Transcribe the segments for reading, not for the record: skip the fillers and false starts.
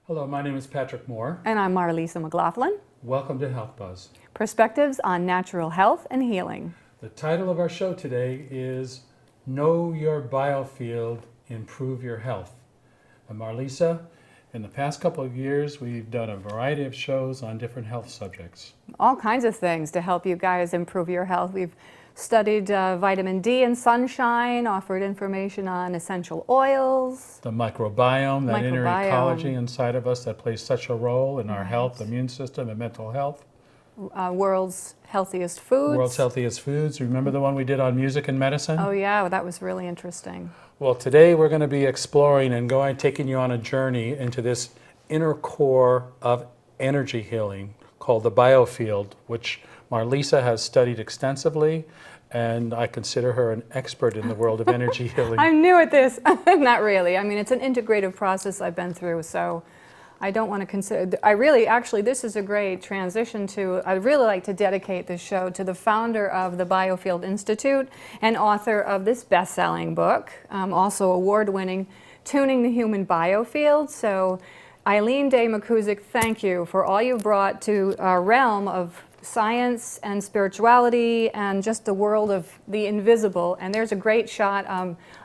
Hello, my name is Patrick Moore. And I'm Marlisa McLaughlin. Welcome to Health Buzz. Perspectives on natural health and healing. The title of our show today is Know Your Biofield, Improve Your Health. I'm Marlisa. In the past couple of years, we've done a variety of shows on different health subjects. All kinds of things to help you guys improve your health. We've studied vitamin D and sunshine, offered information on essential oils. The microbiome, that inner Microbiome. ecology inside of us that plays such a role in our health, immune system, and mental health. World's healthiest foods. World's healthiest foods. Remember the one we did on music and medicine? Oh yeah, well, that was really interesting. Well, today we're going to be exploring and taking you on a journey into this inner core of energy healing called the Biofield, which Marlisa has studied extensively, and I consider her an expert in the world of energy healing. I'm new at this. Not really. I mean, it's an integrative process I've been through, so I don't want to consider, actually, this is a great transition to, I'd really like to dedicate this show to the founder of the Biofield Institute and author of this best-selling book, also award-winning, Tuning the Human Biofield. So Eileen Day McCusick, thank you for all you brought to our realm of science and spirituality and just the world of the invisible. And there's a great shot.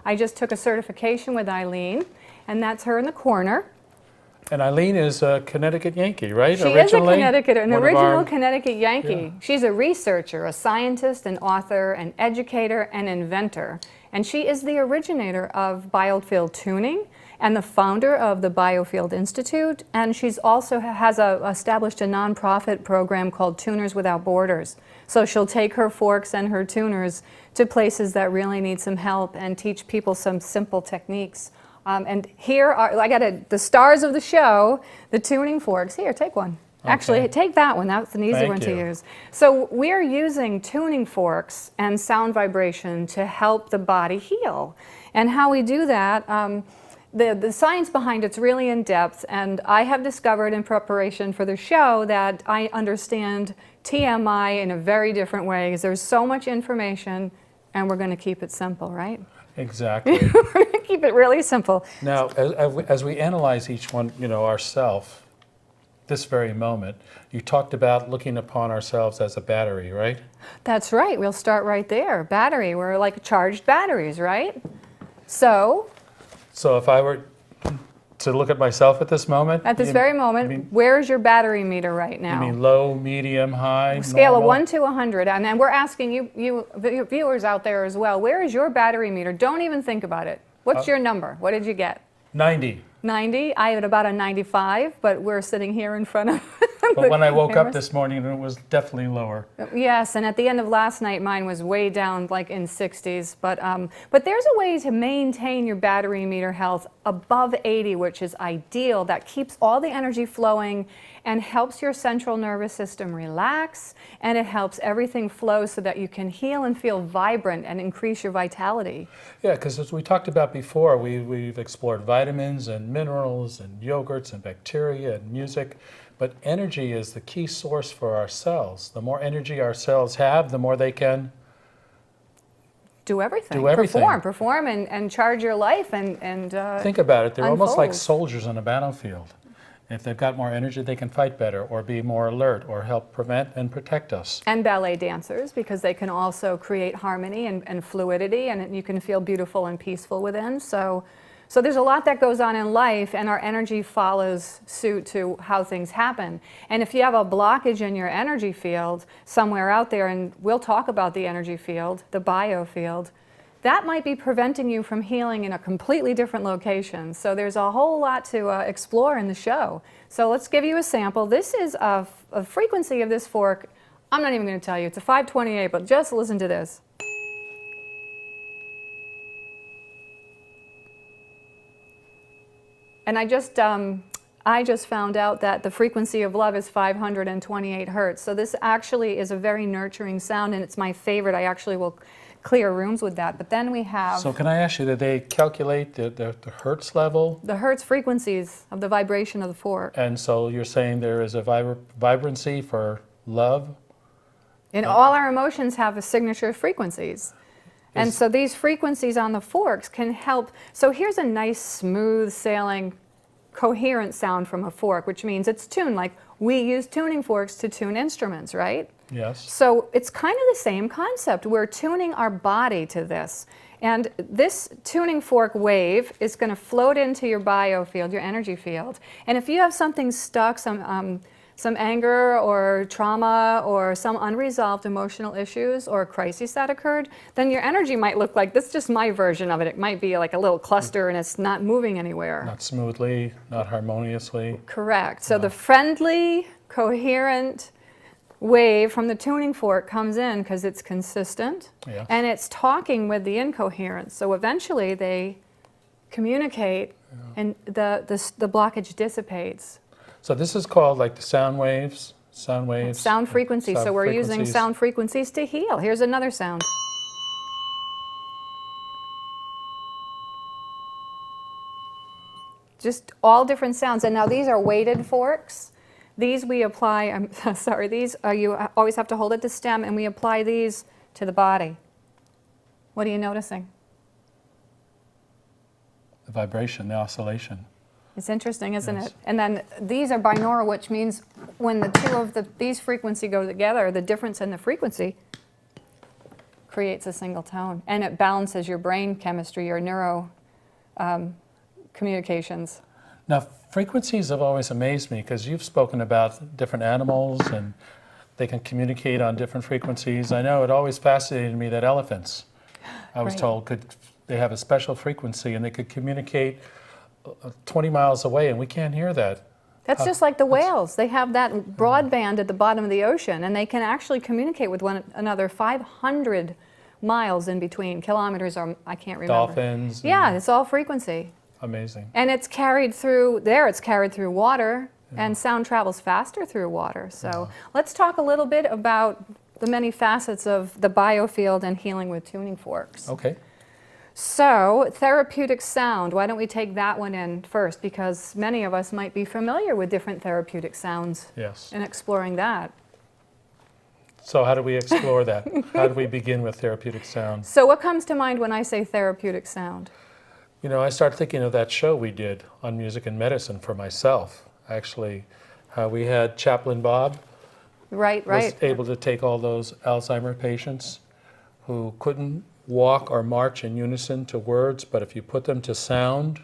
I just took a certification with Eileen, and that's her in the corner. And Eileen is a Connecticut Yankee, right? She is an original Connecticut Yankee. Yeah. She's a researcher, a scientist, an author, an educator, an inventor. And she is the originator of Biofield tuning and the founder of the Biofield Institute. And she's also established a nonprofit program called Tuners Without Borders. So she'll take her forks and her tuners to places that really need some help and teach people some simple techniques. And here are, the stars of the show, the tuning forks. Here, take one. Okay. Actually, take that one. That's an easy one to use. So we're using tuning forks and sound vibration to help the body heal. And how we do that, the science behind it's really in depth. And I have discovered in preparation for the show that I understand TMI in a very different way, because there's so much information, and we're going to keep it simple, right? Exactly. We're going to keep it really simple. Now, as we analyze each one, ourself, this very moment, you talked about looking upon ourselves as a battery, right? That's right. We'll start right there. Battery. We're like charged batteries, right? So if I were to look at myself at this moment? At this very moment, where is your battery meter right now? You mean low, medium, high, Scale normal? of 1 to 100. And then we're asking you viewers out there as well, where is your battery meter? Don't even think about it. What's your number? What did you get? 90. 90? I had about a 95, but we're sitting here in front of But when I woke up this morning, it was definitely lower. Yes, and at the end of last night, mine was way down, like in 60s. But there's a way to maintain your battery meter health above 80, which is ideal. That keeps all the energy flowing and helps your central nervous system relax, and it helps everything flow so that you can heal and feel vibrant and increase your vitality. Yeah, because as we talked about before, we've explored vitamins and minerals and yogurts and bacteria and music. But energy is the key source for our cells. The more energy our cells have, the more they can do everything. Perform and charge your life and think about it. They're unfold. Almost like soldiers on a battlefield. If they've got more energy, they can fight better or be more alert or help prevent and protect us. And ballet dancers, because they can also create harmony and fluidity, and you can feel beautiful and peaceful within. So there's a lot that goes on in life, and our energy follows suit to how things happen. And if you have a blockage in your energy field somewhere out there, and we'll talk about the energy field, the biofield, that might be preventing you from healing in a completely different location. So there's a whole lot to explore in the show. So let's give you a sample. This is a frequency of this fork. I'm not even going to tell you. It's a 528, but just listen to this. And I just found out that the frequency of love is 528 hertz. So this actually is a very nurturing sound, and it's my favorite. I actually will clear rooms with that. But then we have... So can I ask you, did they calculate the hertz level? The hertz frequencies of the vibration of the fork. And so you're saying there is a vibrancy for love? And all our emotions have a signature frequencies. And so these frequencies on the forks can help. So here's a nice smooth sailing coherent sound from a fork, which means it's tuned. Like we use tuning forks to tune instruments, right? Yes. So it's kind of the same concept. We're tuning our body to this. And this tuning fork wave is going to float into your biofield, your energy field. And if you have something stuck, some anger or trauma or some unresolved emotional issues or crises that occurred, then your energy might look like this. Is just my version of it. It might be like a little cluster and it's not moving anywhere. Not smoothly, not harmoniously. Correct. So the friendly, coherent wave from the tuning fork comes in because it's consistent, Yes. and it's talking with the incoherence. So eventually they communicate, and the blockage dissipates. So this is called like the sound waves. Sound waves. Sound frequencies. Sound So we're using frequencies. sound frequencies to heal. Here's another sound. Just all different sounds. And now these are weighted forks. These we apply, I'm sorry, these are, you always have to hold at the stem, and we apply these to the body. What are you noticing? The vibration, the oscillation. It's interesting, isn't Yes. it? And then these are binaural, which means when the two of these frequencies go together, the difference in the frequency creates a single tone. And it balances your brain chemistry, your neuro communications. Now, frequencies have always amazed me because you've spoken about different animals and they can communicate on different frequencies. I know it always fascinated me that elephants, I was Right. told, they have a special frequency and they could communicate 20 miles away, and we can't hear that. That's just like the whales. They have that broadband at the bottom of the ocean, and they can actually communicate with one another 500 miles in between. Kilometers, or I can't remember. Dolphins. Yeah, it's all frequency. Amazing. And it's carried through, it's carried through water, and sound travels faster through water. So let's talk a little bit about the many facets of the biofield and healing with tuning forks. Okay. So, therapeutic sound, why don't we take that one in first? Because many of us might be familiar with different therapeutic sounds Yes. and exploring that. So how do we explore that? How do we begin with therapeutic sound? So, what comes to mind when I say therapeutic sound? You know, I start thinking of that show we did on music and medicine for myself. Actually, how we had Chaplain Bob Right, was right. able to take all those Alzheimer patients who couldn't walk or march in unison to words, but if you put them to sound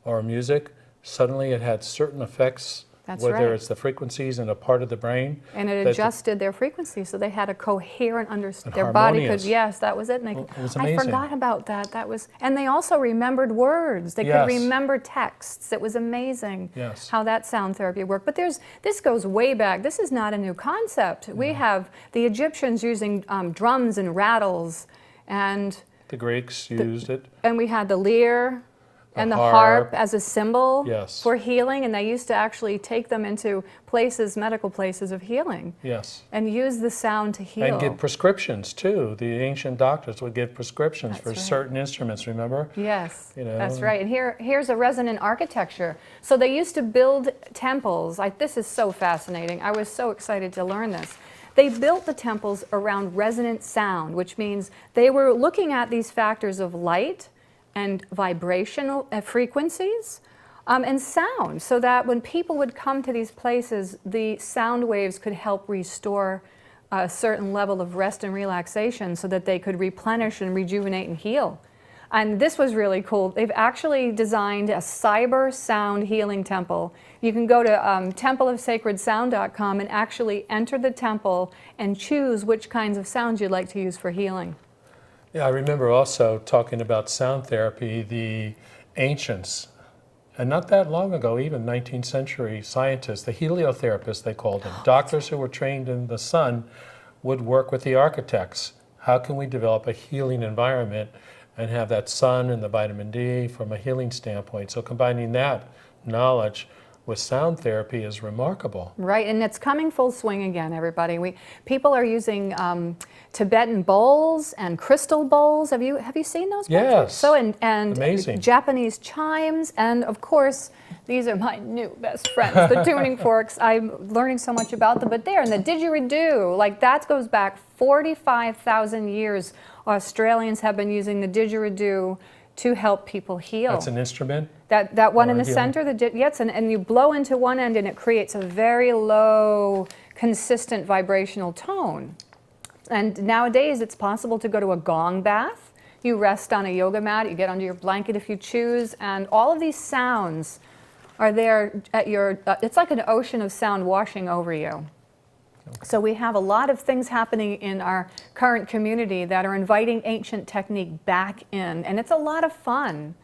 or music, suddenly it had certain effects, That's whether right. it's the frequencies in a part of the brain. And it that- adjusted their frequency, so they had a coherent And their body could, harmonious. yes, that was it. And they, Well, it was I amazing. forgot about that. That was, and they also remembered words. They Yes. could remember texts. It was amazing Yes. how that sound therapy worked. But this goes way back. This is not a new concept. We have the Egyptians using drums and rattles, and The Greeks used it. we had the lyre and the harp. harp as a symbol Yes. for healing, and they used to actually take them into places, medical places of healing, Yes. and use the sound to heal. And give prescriptions too. The ancient doctors would give prescriptions That's for right. certain instruments, remember? Yes, You know. that's right. And here's a resonant architecture. So they used to build temples. This is so fascinating. I was so excited to learn this. They built the temples around resonant sound, which means they were looking at these factors of light and vibrational frequencies and sound, so that when people would come to these places, the sound waves could help restore a certain level of rest and relaxation so that they could replenish and rejuvenate and heal. And this was really cool. They've actually designed a cyber sound healing temple. You can go to templeofsacredsound.com and actually enter the temple and choose which kinds of sounds you'd like to use for healing. Yeah, I remember also talking about sound therapy, the ancients, and not that long ago, even 19th century scientists, the heliotherapists they called them, doctors who were trained in the sun would work with the architects. How can we develop a healing environment and have that sun and the vitamin D from a healing standpoint? So combining that knowledge with sound therapy is remarkable. Right, and it's coming full swing again, everybody. People are using Tibetan bowls and crystal bowls. Have you seen those? Yes. So and Amazing. Japanese chimes, and of course, these are my new best friends, the tuning forks. I'm learning so much about them. But and the didgeridoo, that goes back 45,000 years. Australians have been using the didgeridoo to help people heal. That's an instrument? That one in the healing. center, yes, and you blow into one end and it creates a very low, consistent vibrational tone. And nowadays it's possible to go to a gong bath. You rest on a yoga mat, you get under your blanket if you choose, and all of these sounds are there at your, it's like an ocean of sound washing over you. So we have a lot of things happening in our current community that are inviting ancient technique back in, and it's a lot of fun.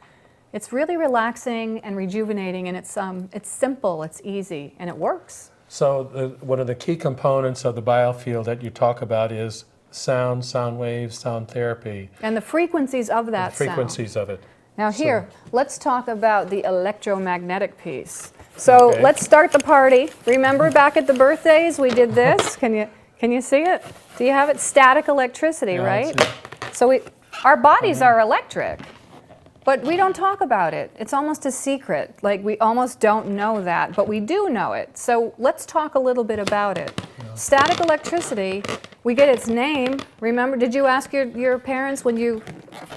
It's really relaxing and rejuvenating, and it's simple, it's easy, and it works. So one of the key components of the biofield that you talk about is sound, sound waves, sound therapy. And the frequencies of that The frequencies of it. Now here, let's talk about the electromagnetic piece. So let's start the party. Remember back at the birthdays we did this? Can you see it? Do you have it? Static electricity, Yeah, right? So our bodies are electric, but we don't talk about it. It's almost a secret. Like we almost don't know that, but we do know it. So let's talk a little bit about it. Yeah. Static electricity, we get its name. Remember, did you ask your parents when you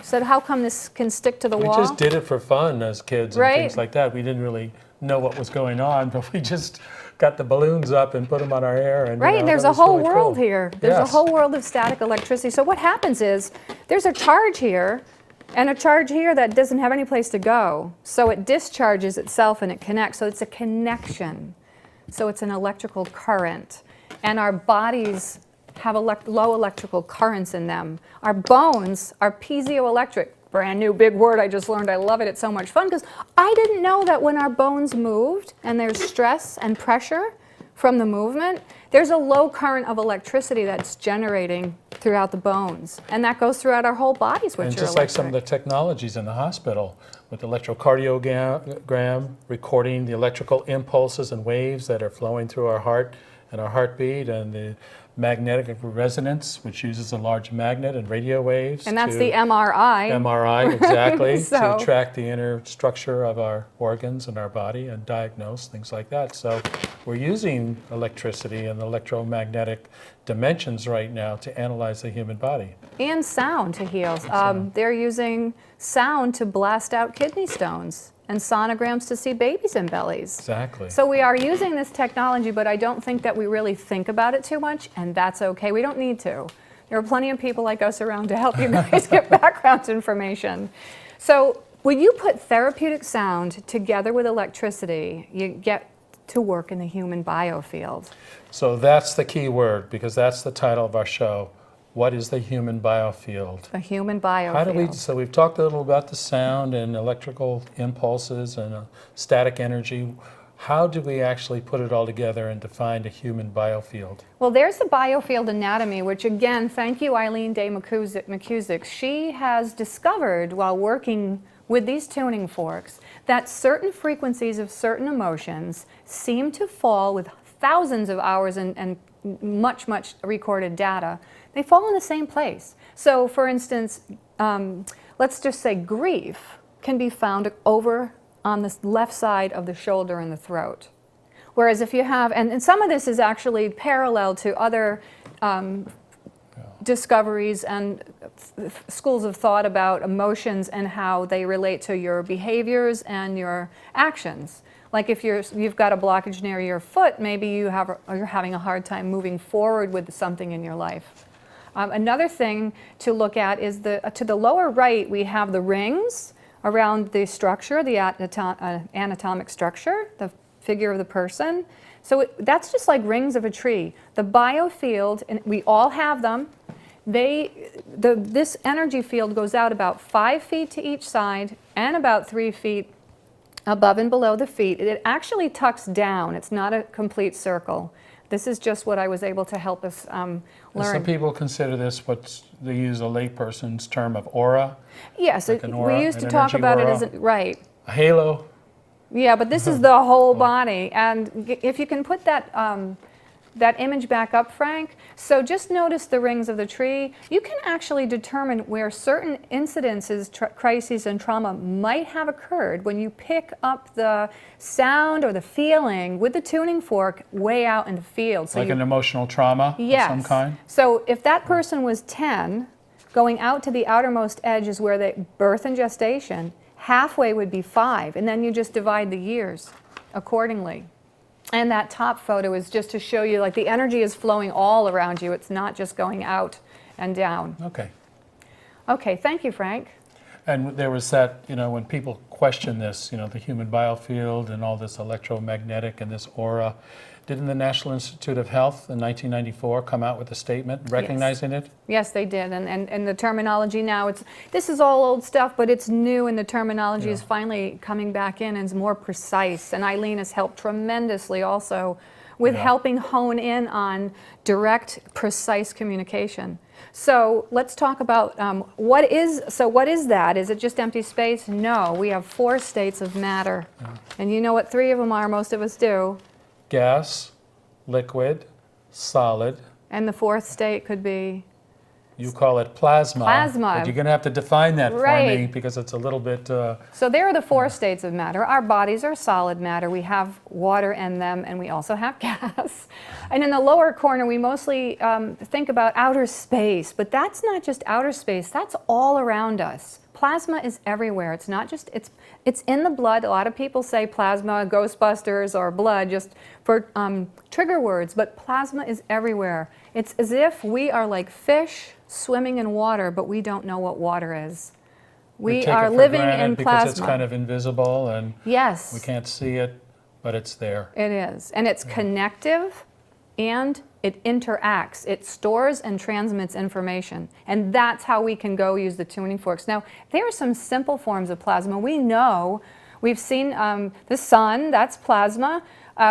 said, how come this can stick to the wall? We just did it for fun as kids and things like that. We didn't really know what was going on, but we just got the balloons up and put them on our hair. And, right, you know, there's a whole really world cool. here. There's a whole world of static electricity. So what happens is there's a charge here and a charge here that doesn't have any place to go. So it discharges itself and it connects. So it's a connection. So it's an electrical current. And our bodies have low electrical currents in them. Our bones are piezoelectric. Brand new big word I just learned. I love it. It's so much fun because I didn't know that when our bones moved and there's stress and pressure from the movement, there's a low current of electricity that's generating throughout the bones. And that goes throughout our whole bodies, which and are just electric. like some of the technologies in the hospital with electrocardiogram, recording the electrical impulses and waves that are flowing through our heart and our heartbeat, and the magnetic resonance, which uses a large magnet and radio waves. And that's the MRI. MRI, exactly, So, to track the inner structure of our organs and our body and diagnose things like that. So we're using electricity and electromagnetic dimensions right now to analyze the human body. and sound to heal. They're using sound to blast out kidney stones and sonograms to see babies in bellies. Exactly. So we are using this technology, but I don't think that we really think about it too much, and that's okay. We don't need to. There are plenty of people like us around to help you guys get background information. So when you put therapeutic sound together with electricity, you get to work in the human biofield. So that's the key word, because that's the title of our show. What is the human biofield? The human biofield. How do we, so we've talked a little about the sound and electrical impulses and static energy. How do we actually put it all together and define a human biofield? Well, there's the biofield anatomy, which again, thank you, Eileen Day McCusick. She has discovered while working with these tuning forks that certain frequencies of certain emotions seem to fall with thousands of hours and much recorded data. They fall in the same place. So for instance, let's just say grief can be found over on the left side of the shoulder and the throat. Whereas if you have, and some of this is actually parallel to other discoveries and schools of thought about emotions and how they relate to your behaviors and your actions. Like if you've got a blockage near your foot, maybe you're having a hard time moving forward with something in your life. Another thing to look at is to the lower right, we have the rings around the structure, the anatomic structure, the figure of the person. So that's just like rings of a tree. The biofield, and we all have them, this energy field goes out about 5 feet to each side and about 3 feet above and below the feet. It actually tucks down. It's not a complete circle. This is just what I was able to help us learn. Some people consider this they use a layperson's term of aura. Yes, like an aura, we used to an talk energy about aura, it as right. A halo. Yeah, but this is the whole body. And if you can put that image back up, Frank. So just notice the rings of the tree. You can actually determine where certain incidences, crises, and trauma might have occurred when you pick up the sound or the feeling with the tuning fork way out in the field. So like an emotional trauma of some kind? So if that person was 10, Going out to the outermost edge is where the birth and gestation. Halfway would be 5, and then you just divide the years accordingly. And that top photo is just to show you, like, the energy is flowing all around you. It's not just going out and down. Okay. Okay, thank you, Frank. And there was that, when people question this, the human biofield and all this electromagnetic and this aura, didn't the National Institute of Health in 1994 come out with a statement recognizing it? Yes, they did. And the terminology now, this is all old stuff, but it's new, and the terminology is finally coming back in and is more precise. And Eileen has helped tremendously also with helping hone in on direct, precise communication. So let's talk about what is that? Is it just empty space? No, we have 4 states of matter. Yeah. And you know what 3 of them are, most of us do. Gas, liquid, solid. And the 4th state could be? You call it plasma. Plasma. But you're going to have to define that for me, because it's a little bit... So there are the 4 states of matter. Our bodies are solid matter. We have water in them, and we also have gas. And in the lower corner, we mostly think about outer space. But that's not just outer space. That's all around us. Plasma is everywhere. It's not just, it's in the blood. A lot of people say plasma, Ghostbusters, or blood, just for trigger words, but plasma is everywhere. It's as if we are like fish swimming in water, but we don't know what water is. We are living in plasma. Because it's kind of invisible, and yes, we can't see it, but it's there. It is, and it's connective, and it interacts. It stores and transmits information. And that's how we can go use the tuning forks. Now, there are some simple forms of plasma. We know, we've seen the sun, that's plasma.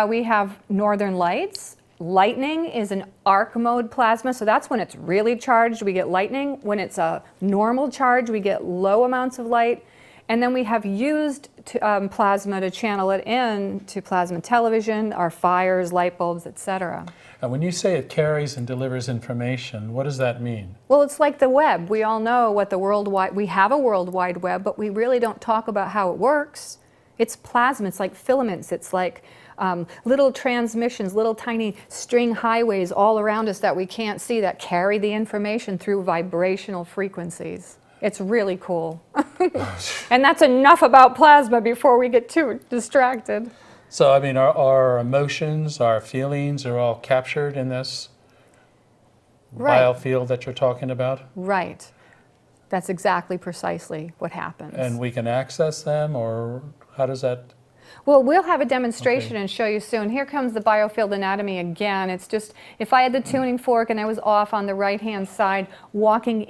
We have northern lights. Lightning is an arc mode plasma, so that's when it's really charged, we get lightning. When it's a normal charge, we get low amounts of light. And then we have used plasma to channel it in to plasma television, our fires, light bulbs, etc. And when you say it carries and delivers information, what does that mean? Well, it's like the web. We all know what we have a World Wide Web, but we really don't talk about how it works. It's plasma, it's like filaments, it's like little transmissions, little tiny string highways all around us that we can't see that carry the information through vibrational frequencies. It's really cool. And that's enough about plasma before we get too distracted. So, I mean, our emotions, our feelings are all captured in this biofield that you're talking about? Right. That's exactly precisely what happens. And we can access them, or how does that? Well, we'll have a demonstration and show you soon. Here comes the biofield anatomy again. It's just, if I had the tuning fork and I was off on the right-hand side, walking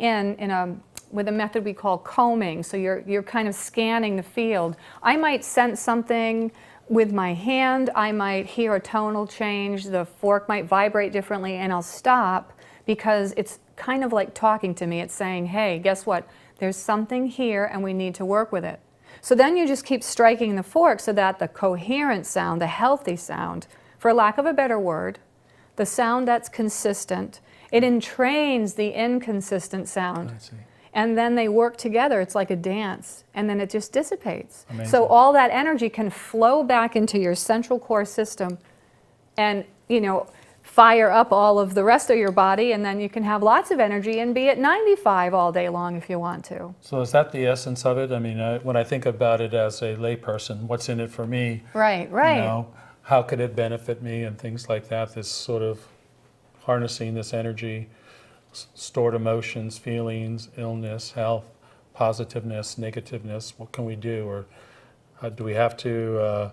with a method we call combing, so you're kind of scanning the field. I might sense something with my hand, I might hear a tonal change, the fork might vibrate differently, and I'll stop because it's kind of like talking to me. It's saying, hey, guess what? There's something here and we need to work with it. So then you just keep striking the fork so that the coherent sound, the healthy sound, for lack of a better word, the sound that's consistent, it entrains the inconsistent sound. I see. And then they work together. It's like a dance. And then it just dissipates. Amazing. So all that energy can flow back into your central core system and, fire up all of the rest of your body, and then you can have lots of energy and be at 95 all day long if you want to. So is that the essence of it? I mean, when I think about it as a layperson, what's in it for me? Right. How could it benefit me and things like that, this sort of harnessing this energy, stored emotions, feelings, illness, health, positiveness, negativeness. What can we do? Or do we have to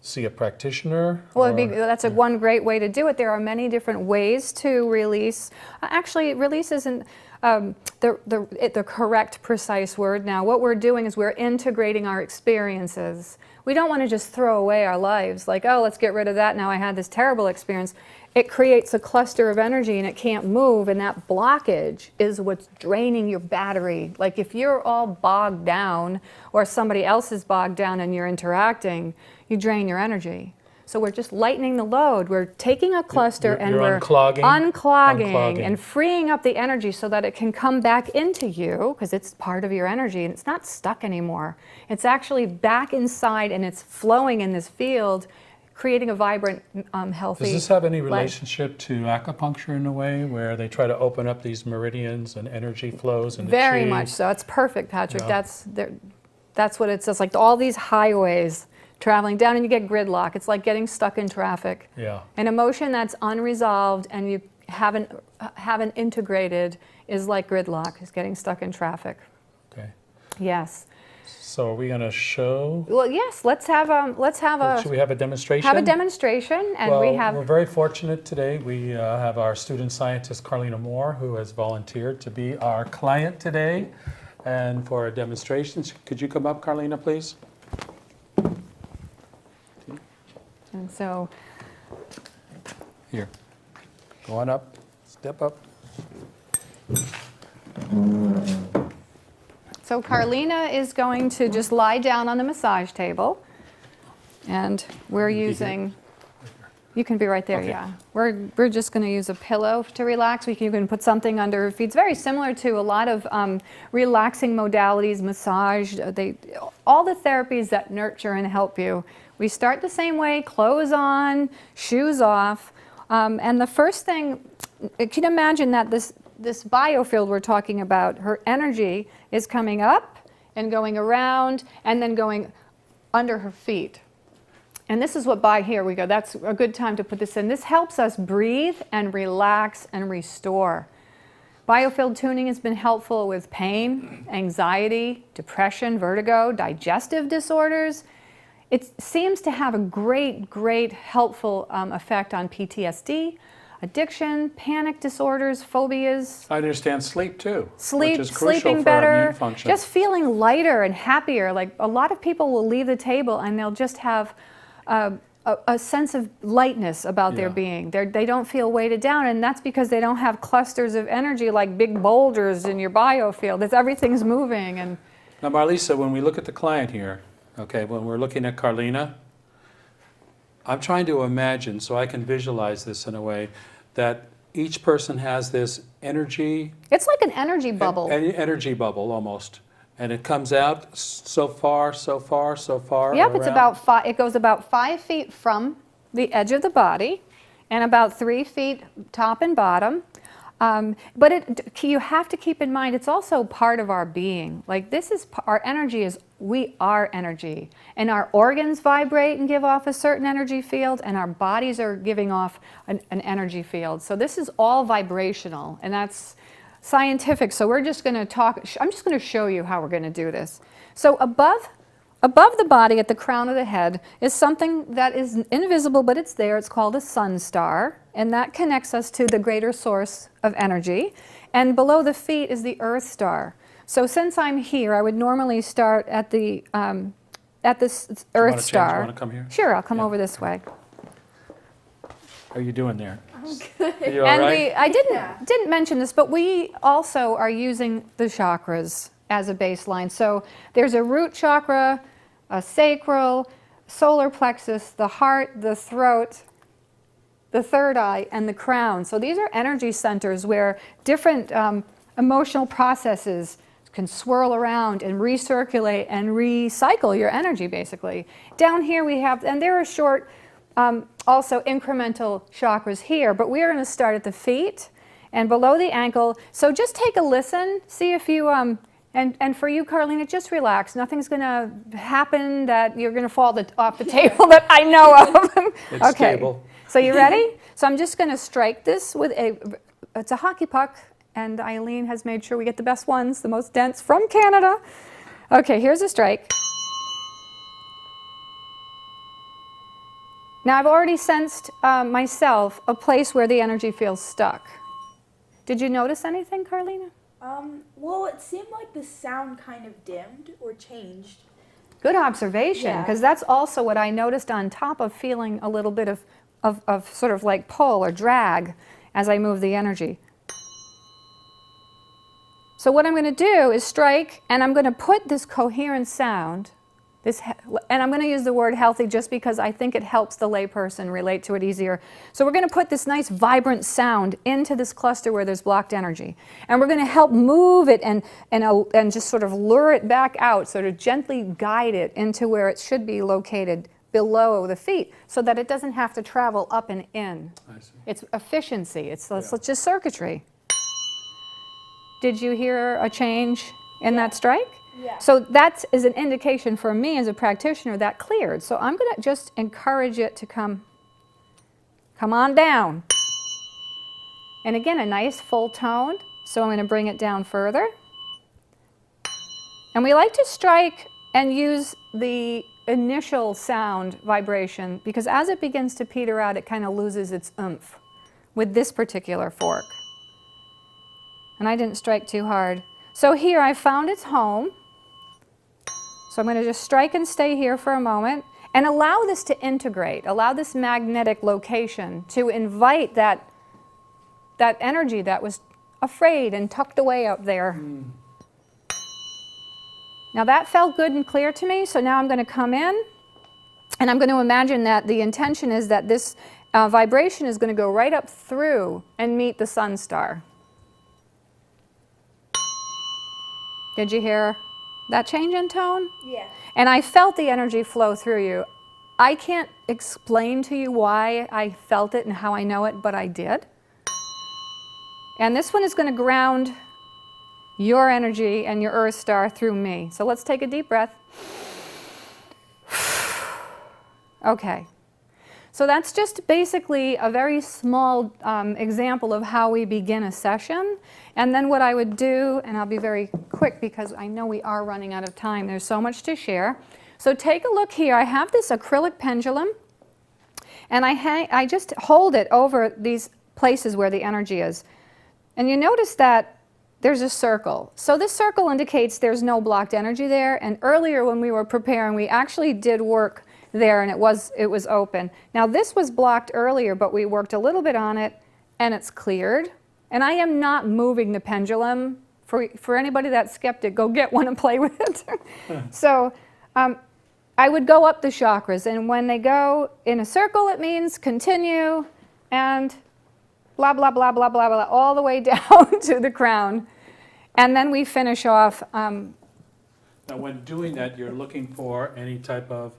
see a practitioner? Well, that's one great way to do it. There are many different ways to release. Actually, release isn't the correct, precise word now. What we're doing is we're integrating our experiences. We don't want to just throw away our lives, like, oh, let's get rid of that, now I had this terrible experience. It creates a cluster of energy and it can't move, and that blockage is what's draining your battery. Like if you're all bogged down or somebody else is bogged down and you're interacting, you drain your energy. So we're just lightening the load. We're taking a cluster and we're unclogging and freeing up the energy so that it can come back into you, because it's part of your energy and it's not stuck anymore. It's actually back inside and it's flowing in this field, creating a vibrant, healthy. Does this have any leg. relationship to acupuncture in a way where they try to open up these meridians and energy flows and Very chi? much so. It's perfect, Patrick. Yeah. That's what it says. Like all these highways traveling down, and you get gridlock. It's like getting stuck in traffic. Yeah. An emotion that's unresolved and you haven't integrated is like gridlock. Is getting stuck in traffic. Okay. Yes. So are we going to show? Well, yes. Let's have Should we have a demonstration? have a demonstration, and well, we have. We're very fortunate today. We have our student scientist, Carlina Moore, who has volunteered to be our client today. And for a demonstration, could you come up, Carlina, please? And so, Here. Go on up. Step up. so Carlina is going to just lie down on the massage table, and we're You using. You can be right there, Okay. yeah. We're just going to use a pillow to relax. You can put something under her feet. It's very similar to a lot of relaxing modalities, massage. All the therapies that nurture and help you. We start the same way: clothes on, shoes off, and the first thing. Can you imagine that this biofield we're talking about? Her energy is coming up and going around, and then going under her feet. And this is what here we go. That's a good time to put this in. This helps us breathe and relax and restore. Biofield tuning has been helpful with pain, anxiety, depression, vertigo, digestive disorders. It seems to have a great helpful effect on PTSD, addiction, panic disorders, phobias. I understand sleep too, Sleep, which is crucial sleeping for our better, immune function. just feeling lighter and happier. Like a lot of people will leave the table and they'll just have a sense of lightness about their Yeah. being. They don't feel weighted down, and that's because they don't have clusters of energy like big boulders in your biofield. Everything's moving. And Now, Marlisa, when we look at the client here, okay, when we're looking at Carlina, I'm trying to imagine, so I can visualize this in a way, that each person has this energy, it's like an energy bubble. energy bubble almost, and it comes out so far, so far, so far. Yep, it's around. about it goes about 5 feet from the edge of the body, and about 3 feet top and bottom. But you have to keep in mind, it's also part of our being. Like our energy we are energy. And our organs vibrate and give off a certain energy field, and our bodies are giving off an energy field. So this is all vibrational, and that's scientific. So we're just going to I'm just going to show you how we're going to do this. So above the body, at the crown of the head, is something that is invisible, but it's there. It's called a sun star, and that connects us to the greater source of energy. And below the feet is the earth star. So since I'm here, I would normally start at this earth star. Do you want to come here? Sure, I'll come Yeah. over this way. How are you doing there? I'm good. Are you all And right? I didn't mention this, but we also are using the chakras as a baseline. So there's a root chakra, a sacral, solar plexus, the heart, the throat, the third eye, and the crown. So these are energy centers where different emotional processes can swirl around and recirculate and recycle your energy, basically. Down here we have, and there are short, also incremental chakras here, but we are going to start at the feet and below the ankle. So just take a listen, see if you, and for you, Carlina, just relax. Nothing's going to happen that you're going to fall off the table that I know of. It's Okay. stable. So you ready? So I'm just going to strike this with it's a hockey puck, and Eileen has made sure we get the best ones, the most dense from Canada. Okay, here's a strike. Now I've already sensed myself a place where the energy feels stuck. Did you notice anything, Carlina? Well, it seemed like the sound kind of dimmed or changed. Good observation, Yeah. because that's also what I noticed on top of feeling a little bit of sort of like pull or drag as I move the energy. So what I'm going to do is strike, and I'm going to put this coherent sound, and I'm going to use the word healthy just because I think it helps the layperson relate to it easier. So we're going to put this nice vibrant sound into this cluster where there's blocked energy. And we're going to help move it and just sort of lure it back out, sort of gently guide it into where it should be located below the feet so that it doesn't have to travel up and in. I see. It's efficiency. It's just circuitry. Did you hear a change in that strike? Yeah. So that is an indication for me as a practitioner that cleared. So I'm going to just encourage it to come on down. And again, a nice full tone. So I'm going to bring it down further. And we like to strike and use the initial sound vibration because as it begins to peter out, it kind of loses its oomph with this particular fork. And I didn't strike too hard. So here I found its home. So I'm going to just strike and stay here for a moment and allow this to integrate, allow this magnetic location to invite that energy that was afraid and tucked away up there. Now that felt good and clear to me, so now I'm going to come in and I'm going to imagine that the intention is that this vibration is going to go right up through and meet the sun star. Did you hear that change in tone? Yeah. And I felt the energy flow through you. I can't explain to you why I felt it and how I know it, but I did. And this one is going to ground your energy and your earth star through me. So let's take a deep breath. Okay. So that's just basically a very small example of how we begin a session. And then what I would do, and I'll be very quick because I know we are running out of time. There's so much to share. So take a look here. I have this acrylic pendulum, and I just hold it over these places where the energy is. And you notice that there's a circle. So this circle indicates there's no blocked energy there. And earlier when we were preparing, we actually did work there and it was open. Now this was blocked earlier, but we worked a little bit on it and it's cleared. And I am not moving the pendulum. For anybody that's skeptic, go get one and play with it. So I would go up the chakras, and when they go in a circle, it means continue and blah, blah, blah, blah, blah, blah, all the way down to the crown. And then we finish off. Now, when doing that, you're looking for any type of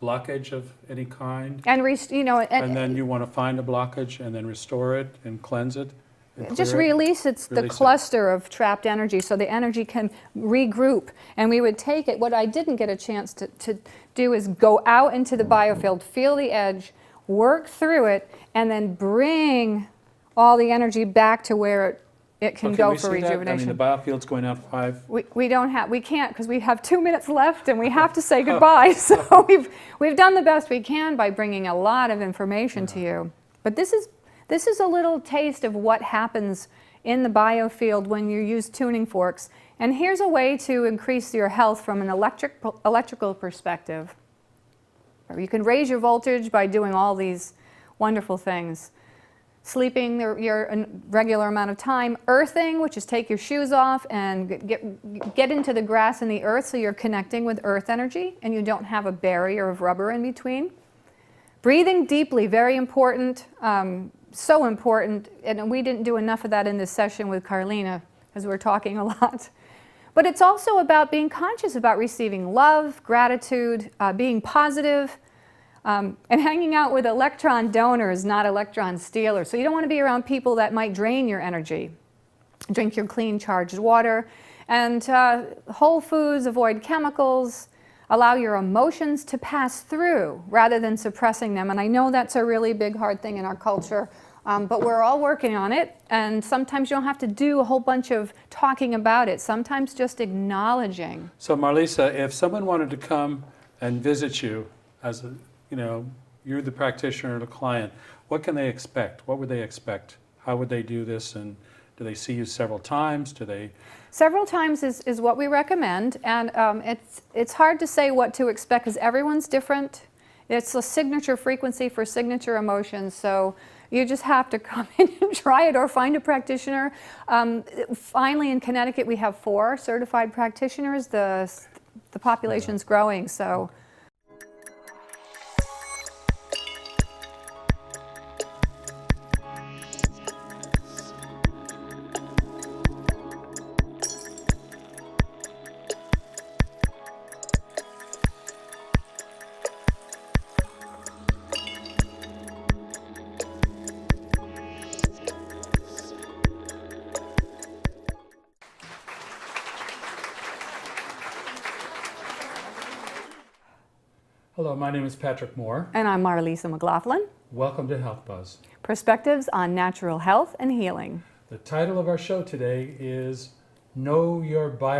blockage of any kind, And then you want to find a blockage and then restore it and cleanse it? And just clear it? release the Release it. cluster of trapped energy so the energy can regroup. And we would take it. What I didn't get a chance to do is go out into the biofield, feel the edge, work through it, and then bring all the energy back to where it can go we for see that? rejuvenation. I mean, the biofield's going out 5. We can't because we have 2 minutes left and we have to say goodbye. So we've done the best we can by bringing a lot of information to you. But this is a little taste of what happens in the biofield when you use tuning forks. And here's a way to increase your health from an electrical perspective. You can raise your voltage by doing all these wonderful things. Sleeping your regular amount of time, earthing, which is take your shoes off and get into the grass and the earth so you're connecting with earth energy and you don't have a barrier of rubber in between. Breathing deeply, very important, so important, and we didn't do enough of that in this session with Carlina because we're talking a lot. But it's also about being conscious about receiving love, gratitude, being positive, and hanging out with electron donors, not electron stealers. So you don't want to be around people that might drain your energy. Drink your clean, charged water. And whole foods, avoid chemicals. Allow your emotions to pass through rather than suppressing them. And I know that's a really big, hard thing in our culture, but we're all working on it. And sometimes you don't have to do a whole bunch of talking about it. Sometimes just acknowledging. So Marlisa, if someone wanted to come and visit you as you're the practitioner or the client, what can they expect? What would they expect? How would they do this? And do they see you several times? Do they? Several times is what we recommend, and it's hard to say what to expect because everyone's different. It's a signature frequency for signature emotions, so you just have to come in and try it or find a practitioner. Finally, in Connecticut, we have 4 certified practitioners. The population's growing, so. Hello, my name is Patrick Moore. And I'm Marlisa McLaughlin. Welcome to Health Buzz. Perspectives on natural health and healing. The title of our show today is Know Your Bio